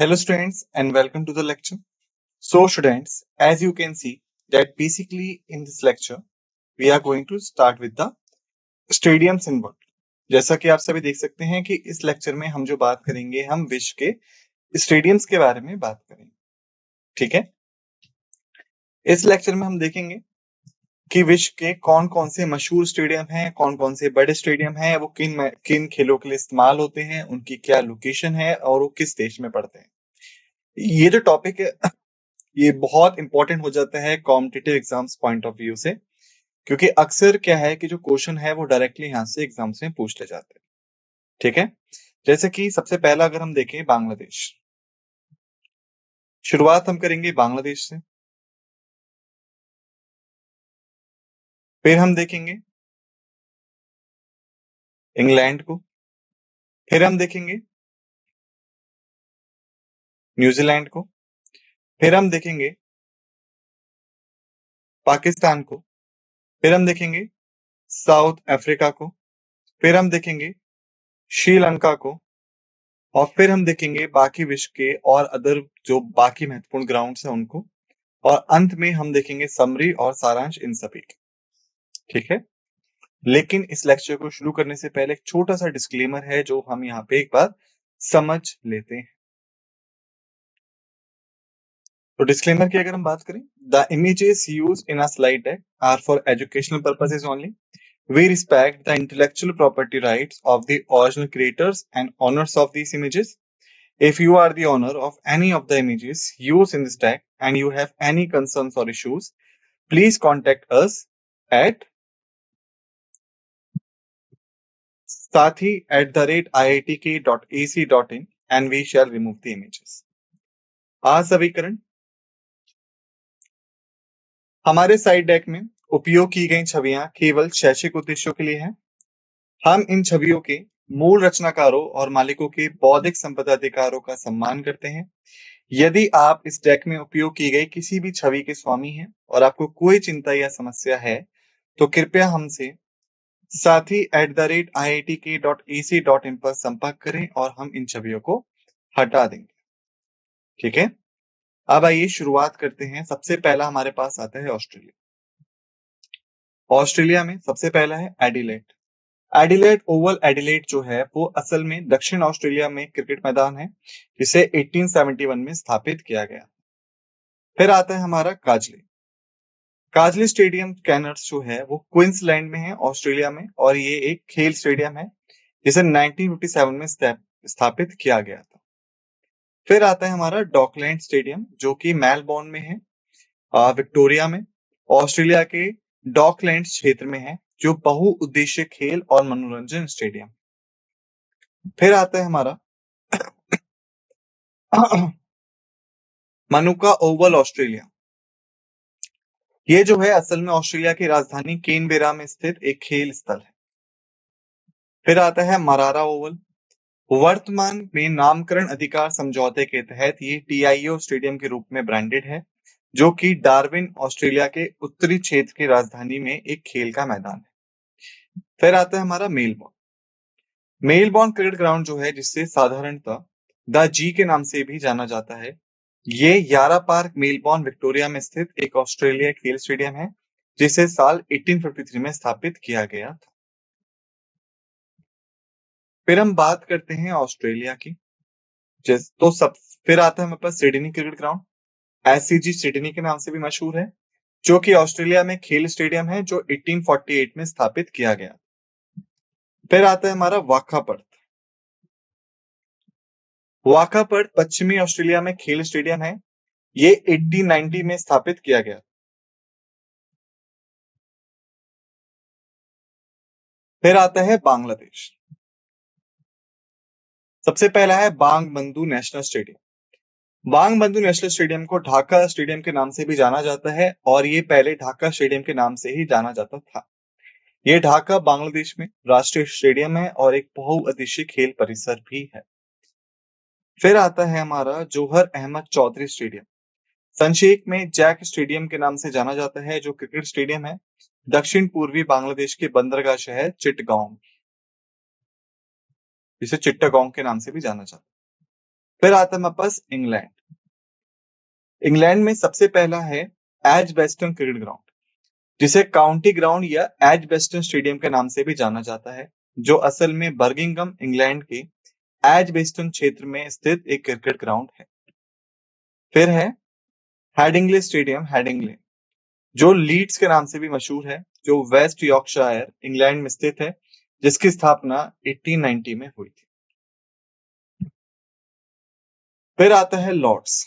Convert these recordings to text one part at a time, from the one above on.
Hello students and welcome to the lecture. So students, as you can see that basically in this lecture we are going to start with the stadiums in world. जैसा कि आप सभी देख सकते हैं कि इस lecture में हम जो बात करेंगे हम विश्व के स्टेडियम्स के बारे में बात करेंगे। ठीक है, इस लेक्चर में हम देखेंगे कि विश्व के कौन कौन से मशहूर स्टेडियम हैं, कौन कौन से बड़े स्टेडियम हैं, वो किन किन खेलों के लिए इस्तेमाल होते हैं, उनकी क्या लोकेशन है और वो किस देश में पड़ते हैं। ये जो टॉपिक है ये बहुत इंपॉर्टेंट हो जाता है competitive exams point of view से, क्योंकि अक्सर क्या है कि जो क्वेश्चन है वो डायरेक्टली यहाँ से एग्जाम्स में पूछ ले जाते हैं। ठीक है, जैसे कि सबसे पहला अगर हम देखें बांग्लादेश, शुरुआत हम करेंगे बांग्लादेश से, फिर हम देखेंगे इंग्लैंड को, फिर हम देखेंगे न्यूजीलैंड को, फिर हम देखेंगे पाकिस्तान को, फिर हम देखेंगे साउथ अफ्रीका को, फिर हम देखेंगे श्रीलंका को, और फिर हम देखेंगे बाकी विश्व के और अदर जो बाकी महत्वपूर्ण ग्राउंड्स हैं उनको, और अंत में हम देखेंगे समरी और सारांश इन सभी के। ठीक है, लेकिन इस लेक्चर को शुरू करने से पहले एक छोटा सा डिस्क्लेमर है जो हम यहाँ पे एक बार समझ लेते हैं। तो डिस्क्लेमर की अगर हम बात करें, the images used in a slide deck are for educational purposes only. We respect the intellectual property rights of the original creators and owners of these images. If you are the owner of any of the images used in this deck and you have any concerns or issues, please contact us at sathi@iitk.ac.in and we shall remove the images. आज समीकरण, हमारे side deck में उपयोग की गई छवियां केवल शैक्षिक उद्देश्यों के लिए हैं। हम इन छवियों के मूल रचनाकारों और मालिकों के बौद्धिक संपदा अधिकारों का सम्मान करते हैं। यदि आप इस डेक में उपयोग की गई किसी भी छवि के स्वामी हैं और आपको कोई चिंता या समस्या है तो कृपया हमसे sathi@iitk.ac.in पर संपर्क करें और हम इन छवियों को हटा देंगे। ठीक है, अब आइए शुरुआत करते हैं। सबसे पहला हमारे पास आता है ऑस्ट्रेलिया। ऑस्ट्रेलिया में सबसे पहला है एडिलेड। एडिलेड ओवल एडिलेड जो है वो असल में दक्षिण ऑस्ट्रेलिया में क्रिकेट मैदान है जिसे 1871 में स्थापित किया गया। फिर आता है हमारा काजली। काजली स्टेडियम कैनर्स जो है वो क्वींसलैंड में है ऑस्ट्रेलिया में, और ये एक खेल स्टेडियम है जिसे 1957 में स्थापित किया गया था। फिर आता है हमारा डॉकलैंड स्टेडियम जो कि मेलबोर्न में है, विक्टोरिया में, ऑस्ट्रेलिया के डॉकलैंड क्षेत्र में है, जो बहुउद्देशीय खेल और मनोरंजन स्टेडियम। फिर आता है हमारा मनुका ओवल ऑस्ट्रेलिया। ये जो है असल में ऑस्ट्रेलिया की राजधानी कैनबेरा में स्थित एक खेल स्थल है। फिर आता है मरारा ओवल। वर्तमान में नामकरण अधिकार समझौते के तहत ये टीआईओ स्टेडियम के रूप में ब्रांडेड है, जो कि डार्विन ऑस्ट्रेलिया के उत्तरी क्षेत्र की राजधानी में एक खेल का मैदान है। फिर आता है हमारा मेलबोर्न। मेलबोर्न क्रिकेट ग्राउंड जो है जिससे साधारणतः द जी के नाम से भी जाना जाता है, ये यारा पार्क मेलबोर्न विक्टोरिया में स्थित एक ऑस्ट्रेलिया खेल स्टेडियम है जिसे साल 1853 में स्थापित किया गया था। फिर हम बात करते हैं ऑस्ट्रेलिया की, तो फिर आता है हमारे पास Sydney cricket ground. SCG Sydney के नाम से भी मशहूर है, जो कि ऑस्ट्रेलिया में खेल स्टेडियम है जो 1848 में स्थापित किया गया। फिर आता है हमारा वाखापर्थ। वाखापर्थ पश्चिमी ऑस्ट्रेलिया में खेल स्टेडियम है, ये 1890 में स्थापित किया गया। फिर आता है बांग्लादेश। सबसे पहला है बांग बंधु नेशनल स्टेडियम। बांग बंधु नेशनल स्टेडियम को ढाका स्टेडियम के नाम से भी जाना जाता है, और ये पहले ढाका स्टेडियम के नाम से ही जाना जाता था। ये ढाका बांग्लादेश में राष्ट्रीय स्टेडियम है और एक बहुउद्देशीय खेल परिसर भी है। फिर आता है हमारा जोहर अहमद चौधरी स्टेडियम। संक्षेप में जैक स्टेडियम के नाम से जाना जाता है, जो क्रिकेट स्टेडियम है दक्षिण पूर्वी बांग्लादेश के बंदरगाह शहर चिटगांव, जिसे चिट्टागोंग के नाम से भी जाना जाता है। फिर आता है हमारे पास इंग्लैंड। इंग्लैंड में सबसे पहला है एजबेस्टन क्रिकेट ग्राउंड, जिसे काउंटी ग्राउंड या एजबेस्टन स्टेडियम के नाम से भी जाना जाता है, जो असल में बर्मिंघम इंग्लैंड के एजबेस्टन क्षेत्र में स्थित एक क्रिकेट ग्राउंड है। फिर है हेडिंग्ले स्टेडियम, हेडिंग्ले, जो लीड्स के नाम से भी मशहूर है, जो वेस्ट यॉर्कशायर इंग्लैंड में स्थित है, जिसकी स्थापना 1890 में हुई थी। फिर आता है लॉर्ड्स।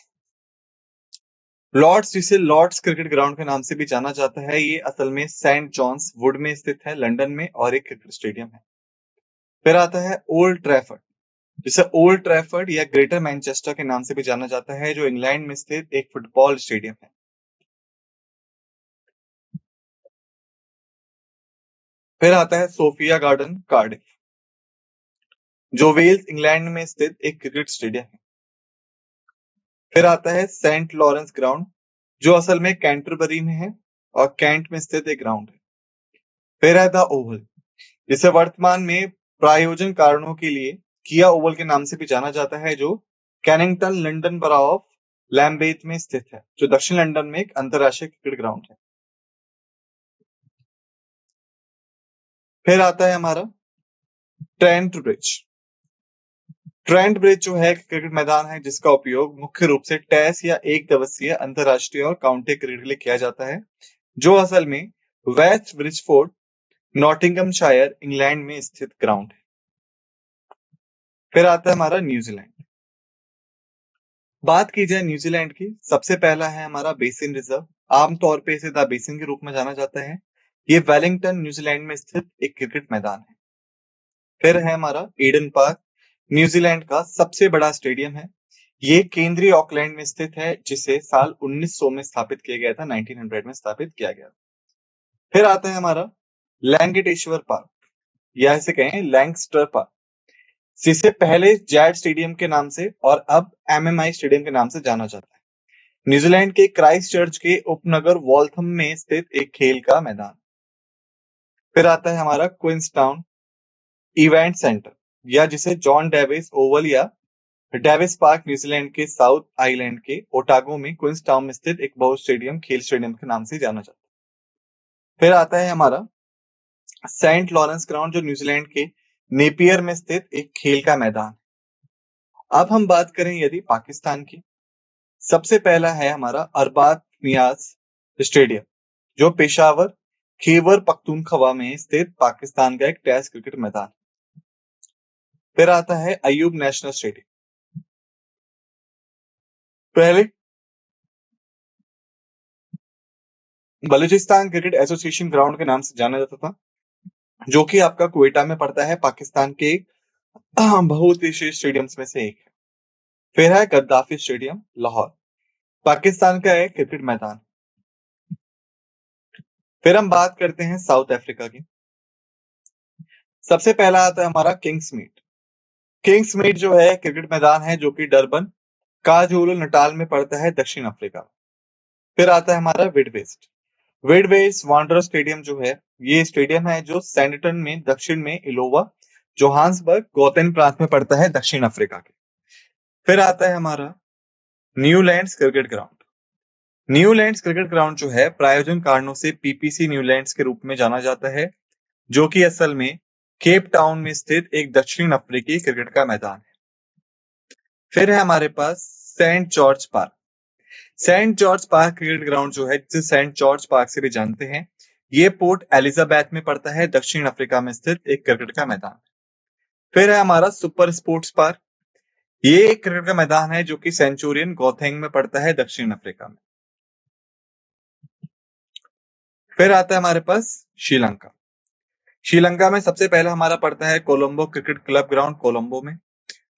लॉर्ड्स, जिसे लॉर्ड्स क्रिकेट ग्राउंड के नाम से भी जाना जाता है, ये असल में सेंट जॉन्स वुड में स्थित है, लंदन में, और एक क्रिकेट स्टेडियम है। फिर आता है ओल्ड ट्रैफर्ड, जिसे ओल्ड ट्रैफर्ड या ग्रेटर मैनचेस्टर के नाम से भी जाना जाता है, जो इंग्लैंड में स्थित एक फुटबॉल स्टेडियम है। फिर आता है सोफिया गार्डन, कार्डिफ, जो वेल्स इंग्लैंड में स्थित एक क्रिकेट स्टेडियम है। फिर आता है सेंट लॉरेंस ग्राउंड, जो असल में कैंटरबरी में है और कैंट में स्थित एक ग्राउंड है। फिर है द ओवल, जिसे वर्तमान में प्रायोजन कारणों के लिए किया ओवल के नाम से भी जाना जाता है, जो कैनिंगटन लंदन बरा ऑफ लैम्बेथ में स्थित है, जो दक्षिण लंदन में एक अंतरराष्ट्रीय क्रिकेट ग्राउंड है। फिर आता है हमारा ट्रेंट ब्रिज। ट्रेंट ब्रिज जो है एक क्रिकेट मैदान है, जिसका उपयोग मुख्य रूप से टेस्ट या एक दिवसीय, अंतरराष्ट्रीय और काउंटी क्रिकेट के लिए किया जाता है, जो असल में वेस्ट ब्रिजफोर्ड, नॉटिंगमशायर इंग्लैंड में स्थित ग्राउंड है। फिर आता है हमारा न्यूजीलैंड। बात की जाए न्यूजीलैंड की, सबसे पहला है हमारा बेसिन रिजर्व, आमतौर पे इसे द बेसिन के रूप में जाना जाता है। ये वेलिंगटन न्यूजीलैंड में स्थित एक क्रिकेट मैदान है। फिर है हमारा ईडन पार्क, न्यूजीलैंड का सबसे बड़ा स्टेडियम है। ये केंद्रीय ऑकलैंड में स्थित है, जिसे साल 1900 में स्थापित किया गया था, 1900 में स्थापित किया गया। फिर आता है हमारा लैंगेटेश्वर पार्क, या इसे कहें लैंगस्टर पार्क, जिसे पहले जैड स्टेडियम के नाम से और अब एमएमआई स्टेडियम के नाम से जाना जाता है। न्यूजीलैंड के क्राइस्ट चर्च के उपनगर वॉल्थम में स्थित एक खेल का मैदान। फिर आता है हमारा क्वींसटाउन इवेंट सेंटर, या जिसे जॉन डेविस ओवल या डेविस पार्क, न्यूजीलैंड के साउथ आइलैंड के ओटागो में क्वींसटाउन में स्थित एक बहु स्टेडियम खेल स्टेडियम के नाम से जाना जाता है। फिर आता है हमारा सेंट लॉरेंस ग्राउंड, जो न्यूजीलैंड के नेपियर में स्थित एक खेल का मैदान। अब हम बात करें यदि पाकिस्तान की, सबसे पहला है हमारा अरबाज नियाज स्टेडियम, जो पेशावर खैबर पख्तूनख्वा में स्थित पाकिस्तान का एक टेस्ट क्रिकेट मैदान। फिर आता है अयूब नेशनल स्टेडियम, पहले बलूचिस्तान क्रिकेट एसोसिएशन ग्राउंड के नाम से जाना जाता था, जो कि आपका क्वेटा में पड़ता है, पाकिस्तान के बहुउद्देशीय स्टेडियम्स में से एक है। फिर है गद्दाफी स्टेडियम, लाहौर, पाकिस्तान का एक क्रिकेट मैदान। फिर हम बात करते हैं साउथ अफ्रीका की। सबसे पहला आता है हमारा किंग्समीड। किंग्समीड जो है क्रिकेट मैदान है, जो कि डरबन काजूलु नटाल में पड़ता है, दक्षिण अफ्रीका। फिर आता है हमारा विडवेस्ट। विडवेस्ट वांडरर स्टेडियम जो है, ये स्टेडियम है जो सैंडटन में दक्षिण में इलोवा जोहान्सबर्ग गौतेन प्रांत में पड़ता है, दक्षिण अफ्रीका के। फिर आता है हमारा Newlands cricket ground. Newlands cricket ground जो है प्रायोजन कारणों से पीपीसी न्यूलैंड्स के रूप में जाना जाता है, जो कि असल में केप टाउन में स्थित एक दक्षिण अफ्रीकी क्रिकेट का मैदान है। फिर है हमारे पास Saint George Park. Saint George Park cricket ground जो है, जिसे सेंट जॉर्ज पार्क से भी जानते हैं, ये पोर्ट एलिजाबेथ में पड़ता है, दक्षिण अफ्रीका में स्थित एक क्रिकेट का मैदान। फिर है हमारा सुपर स्पोर्ट्स पार्क। ये एक क्रिकेट का मैदान है, जो कि सेंचुरियन गौथेंग में पड़ता है, दक्षिण अफ्रीका में। फिर आता है हमारे पास श्रीलंका। श्रीलंका में सबसे पहला हमारा पड़ता है Colombo cricket club ground, Colombo में,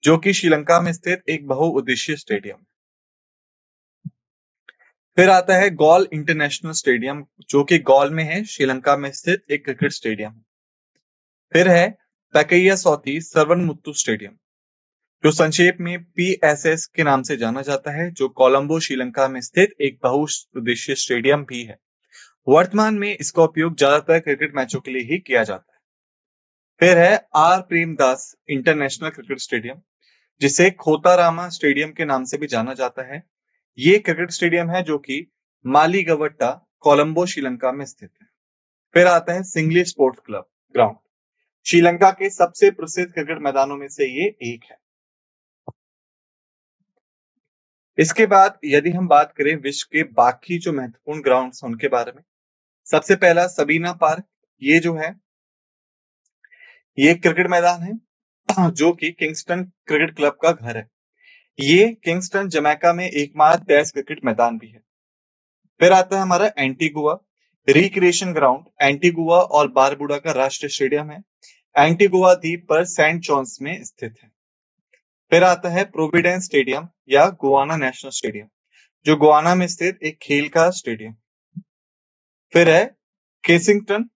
जो कि श्रीलंका में स्थित एक बहुउद्देशीय स्टेडियम। फिर आता है गॉल इंटरनेशनल स्टेडियम, जो कि गॉल में है, श्रीलंका में स्थित एक क्रिकेट स्टेडियम। फिर है पैकैया सौती सर्वनमुत्तु स्टेडियम, जो संक्षेप में पीएसएस के नाम से जाना जाता है, जो कोलंबो श्रीलंका में स्थित एक बहुउद्देशीय स्टेडियम भी है। वर्तमान में इसका उपयोग ज्यादातर क्रिकेट मैचों के लिए ही किया जाता है। फिर है R Premadasa international cricket stadium, जिसे खोतारामा स्टेडियम के नाम से भी जाना जाता है। ये क्रिकेट स्टेडियम है जो कि मालीगवट्टा, कोलंबो, श्रीलंका में स्थित है। फिर आता है singly sports club ground. Sri Lanka के सबसे प्रसिद्ध क्रिकेट मैदानों में से ये एक है। इसके बाद यदि हम बात करें विश्व के बाकी जो महत्वपूर्ण ग्राउंड्स हैं उनके बारे में, सबसे पहला सबीना पार्क। ये जो है ये क्रिकेट मैदान है जो कि किंगस्टन क्रिकेट क्लब का घर है। ये किंगस्टन जमैका में एकमात्र टेस्ट क्रिकेट मैदान भी है। फिर आता है हमारा एंटीगुआ रिक्रिएशन ग्राउंड। एंटीगुआ और बारबुडा का राष्ट्रीय स्टेडियम है। एंटीगुआ द्वीप पर सेंट जॉन्स में स्थित है। फिर आता है प्रोविडेंस स्टेडियम या गुआना नेशनल स्टेडियम, जो गुआना में स्थित एक खेल का स्टेडियम। फिर है केसिंगटन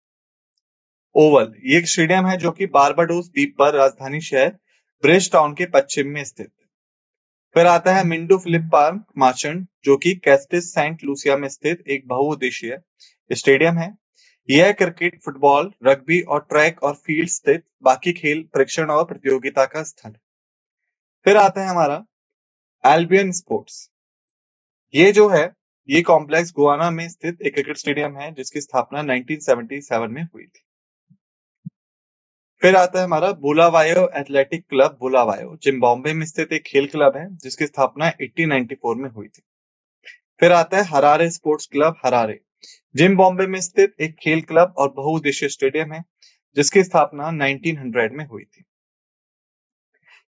ओवल। ये एक स्टेडियम है जो कि बारबाडोस द्वीप पर राजधानी शहर ब्रिज टाउन के पश्चिम में स्थित है। फिर आता है मिंडो फिलिप पार्क मार्चेंट, जो कि कैस्टिस सेंट लूसिया में स्थित एक बहुउद्देशीय स्टेडियम है। यह क्रिकेट, फुटबॉल, रग्बी और ट्रैक और फील्ड स्थित बाकी खेल, परीक्षण और प्रतियोगिता का स्थल है। फिर आता है हमारा एल्बियन स्पोर्ट्स। ये जो है ये कॉम्प्लेक्स गुआना में स्थित एक क्रिकेट स्टेडियम है जिसकी स्थापना 1977 में हुई थी। फिर आता है हमारा बुलावायो एथलेटिक क्लब बुलावायो, जिम्बाब्वे में स्थित एक खेल क्लब है जिसकी स्थापना 1894 में हुई थी। फिर आता है Harare sports club Harare, Zimbabwe में स्थित एक खेल क्लब और बहुउद्देशीय स्टेडियम है जिसकी स्थापना 1900 में हुई थी।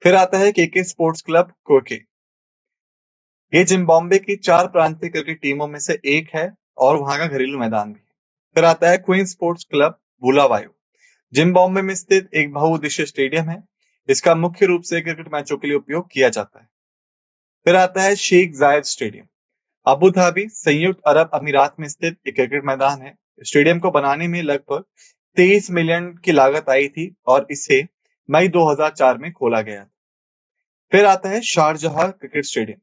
फिर आता है केके स्पोर्ट्स क्लब कोके। ये जिम्बाब्वे की 4 प्रांतीय क्रिकेट टीमों में से एक है और वहां का घरेलू मैदान भी है। फिर आता है क्वीन स्पोर्ट्स क्लब बुलावायो, जिम्बाब्वे में स्थित एक बहुउद्देशीय स्टेडियम है। इसका मुख्य रूप से क्रिकेट मैचों के लिए उपयोग किया जाता है। फिर आता है शेख जायद स्टेडियम, अबू धाबी, संयुक्त अरब अमीरात में स्थित एक क्रिकेट मैदान है। स्टेडियम को बनाने में लगभग 23 मिलियन की लागत आई थी और इसे मई 2004 में खोला गया। फिर आता है शारजाह क्रिकेट स्टेडियम।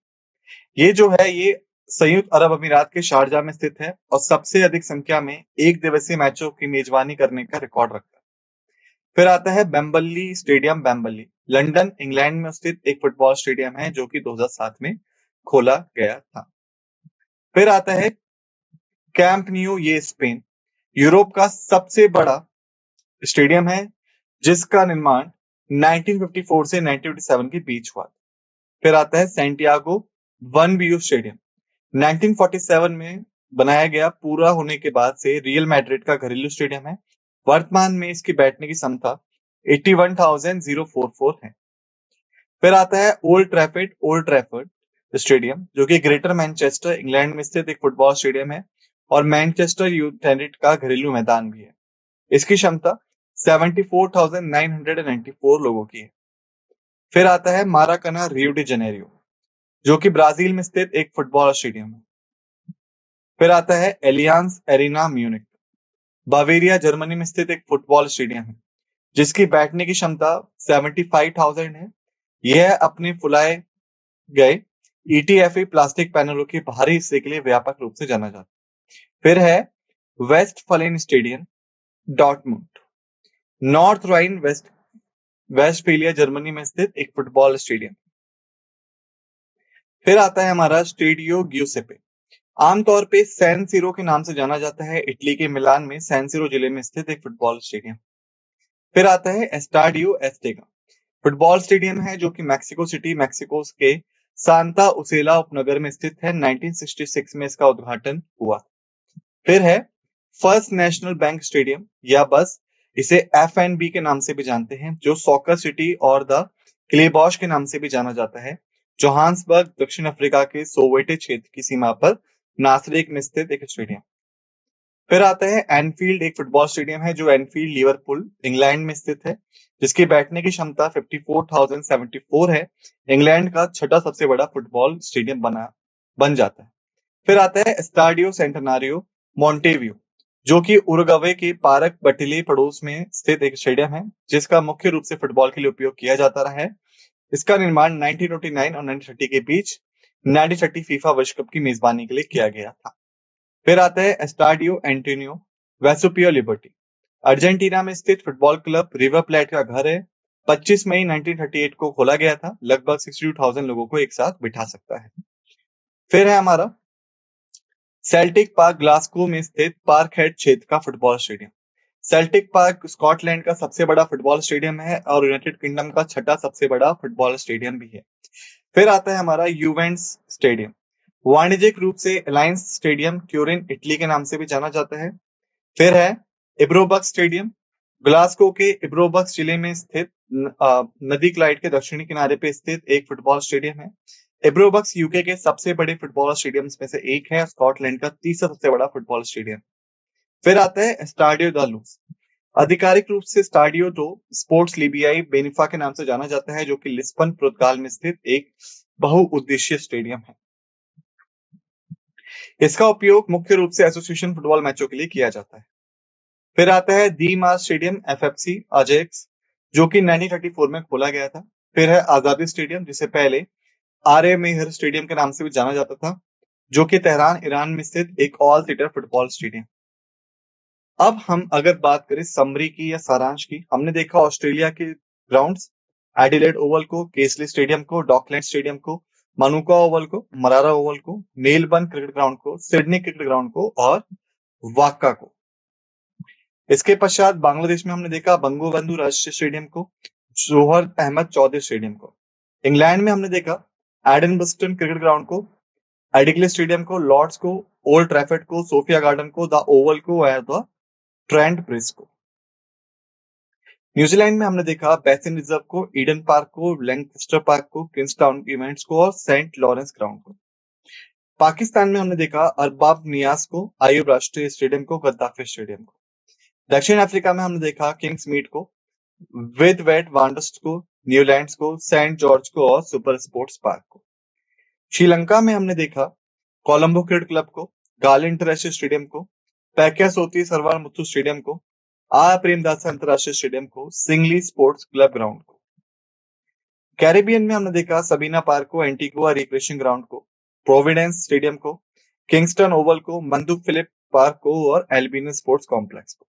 ये जो है ये संयुक्त अरब अमीरात के शारजाह में स्थित है और सबसे अधिक संख्या में एक दिवसीय मैचों की मेजबानी करने का रिकॉर्ड रखता है। फिर आता है बेम्बली स्टेडियम बेम्बली, लंदन इंग्लैंड में स्थित एक फुटबॉल स्टेडियम है जो कि 2007 में खोला गया था। फिर आता है कैंप न्यू, ये स्पेन, यूरोप का सबसे बड़ा स्टेडियम है जिसका निर्माण 1954 से 1957 के बीच हुआ। फिर आता है सैंटियागो बर्नब्यू स्टेडियम, 1947 में बनाया गया, पूरा होने के बाद से रियल मैड्रिड का घरेलू स्टेडियम है। वर्तमान में इसकी बैठने की क्षमता 81,044 है। फिर आता है ओल्ड ट्रैफर्ड स्टेडियम, जो कि ग्रेटर मैनचेस्टर इंग्लैंड में स्थित एक फुटबॉल स्टेडियम है और मैनचेस्टर यूनाइटेड का घरेलू मैदान भी है। इसकी क्षमता 74,994 लोगों की है। फिर आता है माराकाना रियो डी जेनेरियो, जो कि ब्राजील में स्थित एक फुटबॉल स्टेडियम है। फिर आता है Alliance arena Munich, Bavaria Germany में स्थित एक फुटबॉल स्टेडियम है जिसकी बैठने की क्षमता 75,000 है। यह अपने फुलाए गए ईटीएफई प्लास्टिक पैनलों के बाहरी हिस्से के लिए व्यापक रूप से जाना जाता है। फिर है वेस्टफालेन stadium Dortmund, North Rhine Westphalia Germany में स्थित एक फुटबॉल स्टेडियम। फिर आता है हमारा स्टेडियो ग्यूसेपे, आमतौर पे सैन सीरो के नाम से जाना जाता है, इटली के मिलान में सैन सीरो जिले में स्थित एक फुटबॉल स्टेडियम। फिर आता है एस्टाडियो एस्टेगा, फुटबॉल स्टेडियम है जो कि मैक्सिको सिटी मैक्सिको के सांता उसेला उपनगर में स्थित है। 1966 में इसका उद्घाटन हुआ। फिर है फर्स्ट नेशनल बैंक स्टेडियम, या बस इसे एफएनबी के नाम से भी जानते हैं, जो सॉकर सिटी और द क्लेबॉश के नाम से भी जाना जाता है, जोहान्सबर्ग दक्षिण अफ्रीका के सोवेटे क्षेत्र की सीमा पर नासरेक में स्थित एक स्टेडियम। फिर आता है एनफील्ड, एक फुटबॉल स्टेडियम है जो एनफील्ड लिवरपूल इंग्लैंड में स्थित है, जिसकी बैठने की क्षमता 54,074 है। इंग्लैंड का छठा सबसे बड़ा फुटबॉल स्टेडियम बन जाता है। फिर आता है एस्टाडियो सेंटेनारियो मॉन्टेवियो, जो कि उरुग्वे के पार्क बटिले पड़ोस में स्थित एक स्टेडियम है जिसका मुख्य रूप से फुटबॉल के लिए उपयोग किया जाता रहा है। इसका निर्माण 1929 और 1930 के बीच 1930 फीफा विश्व कप की मेजबानी के लिए किया गया था। फिर आता है एस्टाडियो एंटोनियो वेसुपियो लिबर्टी, अर्जेंटीना में स्थित फुटबॉल क्लब रिवर प्लेट का घर है 25 मई 1938 को खोला गया था। लगभग 62,000 लोगों को एक साथ बिठा सकता है। फिर है हमारा सेल्टिक पार्क, ग्लासगो में स्थित पार्कहेड क्षेत्र का football stadium. Celtic park Scotland का सबसे बड़ा फुटबॉल स्टेडियम है और यूनाइटेड किंगडम का छठा सबसे बड़ा फुटबॉल स्टेडियम भी है। फिर आता है हमारा यूवेंट्स स्टेडियम। वाणिज्यिक रूप से अलायंस स्टेडियम ट्यूरिन, इटली के नाम से भी जाना जाता है। फिर है इब्रोबक स्टेडियम, ग्लासगो के इब्रोबक जिले में स्थित नदी क्लाइड के दक्षिणी किनारे पे स्थित एक फुटबॉल स्टेडियम है। इब्रोबक्स यूके के सबसे बड़े फुटबॉल स्टेडियम्स में से एक है, स्कॉटलैंड का तीसरा सबसे बड़ा फुटबॉल स्टेडियम। फिर आता है स्टाडियो दा लूज। आधिकारिक रूप से स्टाडियो दो स्पोर्ट्स लिबियाई बेनिफा के नाम से जाना जाता है, जो कि लिस्बन पुर्तगाल में स्थित एक बहुउद्देशीय स्टेडियम है। इसका उपयोग मुख्य रूप से एसोसिएशन फुटबॉल मैचों के लिए किया जाता है। फिर आता है दी मार स्टेडियम एफएफसी अजेक्स, जो कि 1934 में खोला गया था। फिर है आजादी स्टेडियम, जिसे पहले आर मेहर स्टेडियम के नाम से भी जाना जाता था, जो कि तेहरान ईरान में स्थित एक ऑल सीटर फुटबॉल स्टेडियम। अब हम अगर बात करें समरी की या सारांश की, हमने देखा ऑस्ट्रेलिया के ग्राउंड्स, एडिलेड ओवल को, केसली स्टेडियम को, डॉकलैंड स्टेडियम को, मनुका ओवल को, मरारा ओवल को, मेलबर्न क्रिकेट ग्राउंड को, सिडनी क्रिकेट ग्राउंड को और वाक्का को। इसके पश्चात बांग्लादेश में हमने देखा बंगोबंधु राष्ट्रीय स्टेडियम को, जोहर अहमद चौधरी स्टेडियम को। इंग्लैंड में हमने देखा एडनबस्टन क्रिकेट ग्राउंड को, एडिगले स्टेडियम को, लॉर्ड्स को, ओल्ड ट्रैफर्ड को, सोफिया गार्डन को, द ओवल को और द ट्रेंट ब्रिज को। न्यूजीलैंड में हमने देखा बेसिन रिजर्व को, ईडन पार्क को, लैंकेस्टर पार्क को, किंग्सटाउन इवेंट्स को और सेंट लॉरेंस ग्राउंड को। पाकिस्तान में हमने देखा अरबाब नियाज को, आयूब राष्ट्रीय स्टेडियम को, गद्दाफी स्टेडियम को। दक्षिण अफ्रीका में हमने देखा किंग्स मीट को, विद वेट वांडर्स को, न्यूलैंड्स को, सेंट जॉर्ज को और सुपर स्पोर्ट्स पार्क को। श्रीलंका में हमने देखा कोलंबो क्रिकेट क्लब को, गाले इंटरनेशनल स्टेडियम को, पैक्या सोती सरवार मुथु स्टेडियम को, प्रेमदास अंतरराष्ट्रीय स्टेडियम को, सिंगली स्पोर्ट्स क्लब ग्राउंड को। कैरेबियन में हमने देखा सबीना पार्क को, एंटीगुआ रिक्रिएशन ग्राउंड को, प्रोविडेंस स्टेडियम को, किंगस्टन ओवल को, मंदू फिलिप पार्क को और एल्बिनो स्पोर्ट्स कॉम्प्लेक्स को।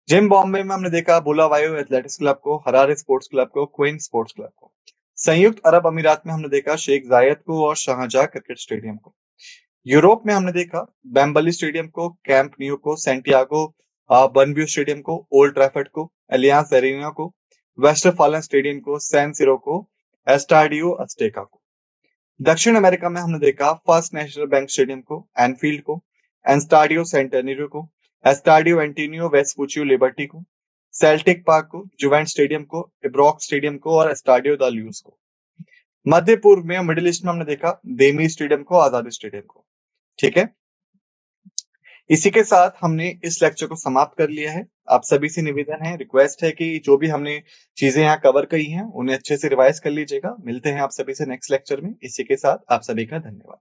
जिम्बाब्वे में हमने देखा बुलावायो एथलेटिक्स क्लब को, हरारे स्पोर्ट्स क्लब को, क्वीन स्पोर्ट्स क्लब को। संयुक्त अरब अमीरात में हमने देखा शेख जायद को और शाहजहां क्रिकेट स्टेडियम को। यूरोप में हमने देखा बेम्बली स्टेडियम को, कैंप न्यू को, सेंटियागो बर्नब्यू स्टेडियम को, ओल्ड ट्रैफर्ड को, एलियांस एरेना को, वेस्टरफालन स्टेडियम को, सैन सिरो को, एस्टाडियो अस्टेका को। दक्षिण अमेरिका में हमने देखा फर्स्ट नेशनल बैंक स्टेडियम को, एनफील्ड को, एस्टाडियो सेंटेनरियो को, एस्टाडियो एंटीनियो वेस्पुचियो लिबर्टी को, सेल्टिक पार्क को, जुवेंट स्टेडियम को, इब्रोक स्टेडियम को और एस्टाडियो द ल्यूज को। मध्य पूर्व में मिडिल ईस्ट में हमने देखा देमी स्टेडियम को, आजादी स्टेडियम को। ठीक है, इसी के साथ हमने इस लेक्चर को समाप्त कर लिया है। आप सभी से निवेदन है, रिक्वेस्ट है कि जो भी हमने चीजें यहाँ कवर करी हैं उन्हें अच्छे से रिवाइज कर लीजिएगा। मिलते हैं आप सभी से नेक्स्ट लेक्चर में। इसी के साथ आप सभी का धन्यवाद।